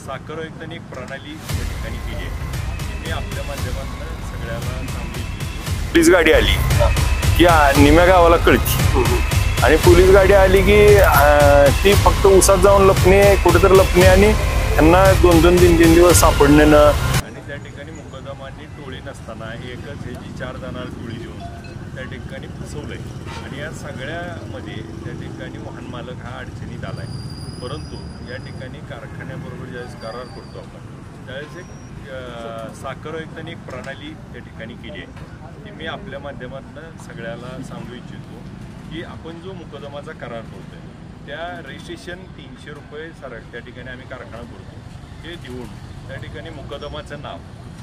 साखर आयुक्तांनी एक प्रणाली या ठिकाणी केली आहे. मी आपल्या माध्यमातून सगळ्याला सांगली. पोलीस गाडी आली की निम्या गावाला कळती आणि पोलीस गाडी आली की ती फक्त उसात जाऊन लपणे, कुठेतरी लपणे आणि त्यांना 2-2, 3-3 दिवस सापडणे आणि त्या ठिकाणी मुकदमांनी टोळी नसताना एकच ह्याची 4 जणांना टोळी देऊन त्या ठिकाणी फसवलंय आणि या सगळ्यामध्ये त्या ठिकाणी वाहन मालक हा अडचणीत आलाय. परंतु या ठिकाणी कारखान्याबरोबर ज्यावेळेस करार करतो आपण त्यावेळेस एक साखर आयुक्तांनी एक प्रणाली त्या ठिकाणी केली आहे. ती मी आपल्या माध्यमातून सगळ्याला सांगू इच्छितो की आपण जो मुकदमाचा करार करतोय त्या रजिस्ट्रेशन 300 रुपये त्या ठिकाणी आम्ही कारखाना करतो हे देऊन त्या ठिकाणी मुकदमाचं नाव,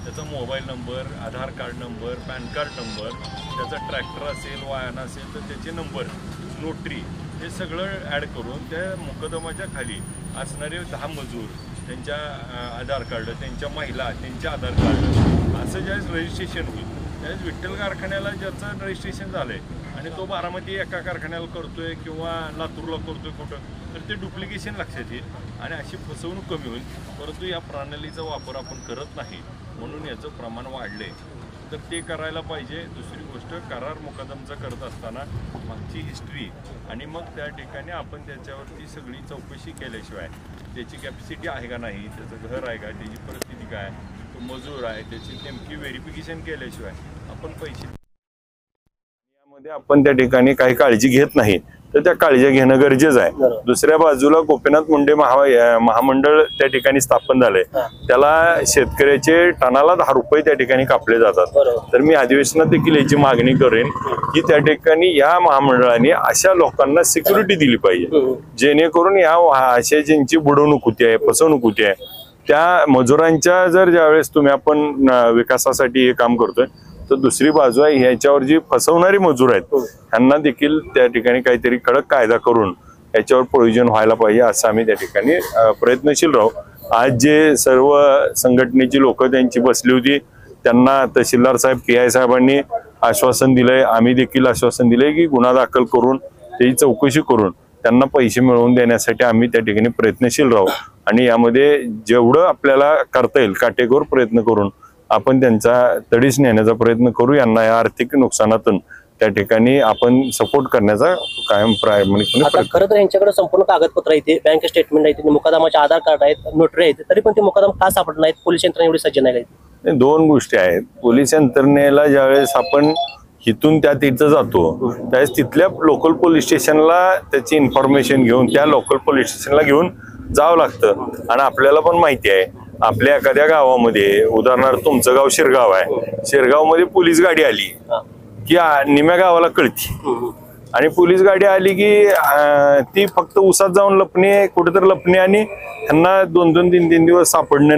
त्याचा mobile number, Aadhaar card number, PAN card number, त्याचा ट्रॅक्टर असेल, वाहन असेल तर त्याचे नंबर, नोटरी हे सगळं ॲड करून त्या मुकदमाच्या खाली असणारे 10 मजूर, त्यांच्या आधार कार्ड, त्यांच्या महिला, त्यांचे आधार कार्ड असं ज्यावेळेस रजिस्ट्रेशन होईल त्यावेळेस विठ्ठल कारखान्याला ज्याचं रजिस्ट्रेशन झालं आहे आणि तो बारामती एका कारखान्याला करतोय किंवा लातूरला करतोय कुठं तर ते डुप्लिकेशन लक्षात येईल आणि अशी फसवणूक कमी होईल. परंतु या प्रणालीचा वापर आपण करत नाही म्हणून याचं प्रमाण वाढलं आहे. तर ते करायला पाहिजे. दुसरी गोष्ट, करार मुकदमचा करत असताना मागची हिस्ट्री आणि मग त्या ठिकाणी आपण त्याच्यावरती सगळी चौकशी केल्याशिवाय त्याची कॅपॅसिटी आहे का नाही, त्याचं घर आहे का, त्याची परिस्थिती काय, तो मजूर आहे, त्याची नेमकी व्हेरिफिकेशन केल्याशिवाय आपण पैसे यामध्ये आपण त्या ठिकाणी काही काळजी घेत नाही तर त्या काळजी घेणं गरजेचं आहे. दुसऱ्या बाजूला गोपीनाथ मुंडे महामंडळ त्या ठिकाणी स्थापन झालंय. त्याला शेतकऱ्याचे टनाला 10 रुपये त्या ठिकाणी कापले जातात. तर मी अधिवेशनात देखील याची मागणी करेन की त्या ठिकाणी या महामंडळाने अशा लोकांना सिक्युरिटी दिली पाहिजे जेणेकरून या अशा ज्यांची बुडवणूक होती आहे, फसवणूक होती आहे त्या मजुरांच्या जर ज्यावेळेस आपण विकासासाठी हे काम करतोय तर दुसरी बाजू आहे ह्याच्यावर जी फसवणारी मजूर आहेत त्यांना देखील त्या ठिकाणी काहीतरी कडक कायदा करून याच्यावर प्रयोजन व्हायला पाहिजे असं आम्ही त्या ठिकाणी प्रयत्नशील राहू. आज जे सर्व संघटनेची लोक त्यांची बसली होती त्यांना तहसीलदार साहेब, PI साहेबांनी आश्वासन दिलंय, आम्ही देखील आश्वासन दिलंय की गुन्हा दाखल करून त्याची चौकशी करून त्यांना पैसे मिळवून देण्यासाठी आम्ही त्या ठिकाणी प्रयत्नशील राहू आणि यामध्ये जेवढं आपल्याला करता येईल काटेकोर प्रयत्न करून आपण त्यांचा तडीस नेण्याचा प्रयत्न करू. यांना या आर्थिक नुकसानातून त्या ठिकाणी आपण सपोर्ट करण्याचा कायम प्रामाणिकपणे. खरं तर यांच्याकडे संपूर्ण कागदपत्र आहेत, बँक स्टेटमेंट आहे, मुकदमाचे आधार कार्ड आहेत, नोटरी आहेत, तरी पण ते मुकदम का सापडत नाहीत? पोलीस यंत्रणा एवढी सज्ज नाही. 2 गोष्टी आहेत. पोलीस यंत्रणेला ज्यावेळेस आपण इथून त्या तिथं जातो त्यावेळेस तिथल्या लोकल पोलीस स्टेशनला त्याची इन्फॉर्मेशन घेऊन त्या लोकल पोलीस स्टेशनला घेऊन जावं लागतं आणि आपल्याला पण माहिती आहे आपल्या एखाद्या गावामध्ये, उदाहरणार्थ तुमचं गाव शिरगाव आहे, शिरगावमध्ये पोलीस गाडी आली की निम्या गावाला कळती आणि पोलीस गाडी आली की ती फक्त उसात जाऊन लपणे, कुठेतरी लपणे आणि त्यांना 2-2, 3-3 दिवस सापडणे.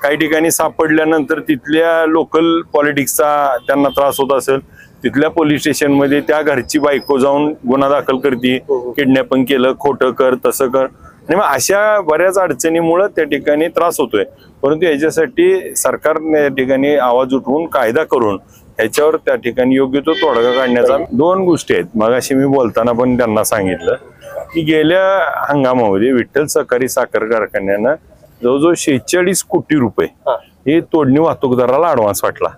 काही ठिकाणी सापडल्यानंतर तिथल्या लोकल पॉलिटिक्सचा त्यांना त्रास होत असेल, तिथल्या पोलीस स्टेशनमध्ये त्या घरची बायको जाऊन गुन्हा दाखल करते, किडनॅपिंग केलं, खोटं कर, तसं कर आणि मग अशा बऱ्याच अडचणीमुळे त्या ठिकाणी त्रास होतोय. परंतु याच्यासाठी सरकारने या ठिकाणी आवाज उठवून कायदा करून ह्याच्यावर त्या ठिकाणी योग्य तो तोडगा काढण्याचा 2 गोष्टी आहेत. मगाशी मी बोलताना पण त्यांना सांगितलं की गेल्या हंगामामध्ये विठ्ठल सहकारी साखर कारखान्यानं जवळजवळ 46 कोटी रुपये हे तोडणी वाहतूकदाराला ऍडव्हान्स वाटला.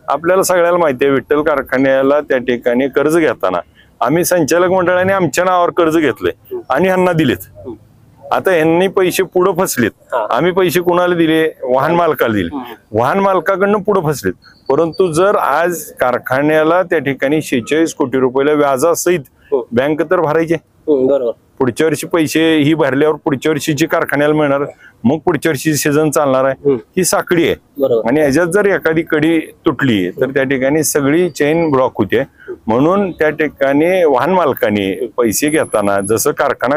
आपल्याला सगळ्याला माहिती आहे विठ्ठल कारखान्याला त्या ठिकाणी कर्ज घेताना आम्ही संचालक मंडळाने आमच्या नावावर कर्ज घेतलंय आणि ह्यांना दिलेत. आता यांनी पैसे पुढे फसलेत. आम्ही पैसे कुणाला दिले? वाहन मालकाला दिले. वाहन मालकाकडनं पुढे फसलेत. परंतु जर आज कारखान्याला त्या ठिकाणी 46 कोटी रुपयाला व्याजासहित बँक तर भरायचे, पुढच्या वर्षी पैसे ही भरल्यावर पुढच्या वर्षीची कारखान्याला मिळणार, मग पुढच्या वर्षी सीझन चालणार आहे. ही साखळी आहे आणि ह्याच्यात जर एखादी कडी तुटली तर त्या ठिकाणी सगळी चेन ब्लॉक होते. म्हणून त्या ठिकाणी वाहन मालकाने पैसे घेताना जसं कारखाना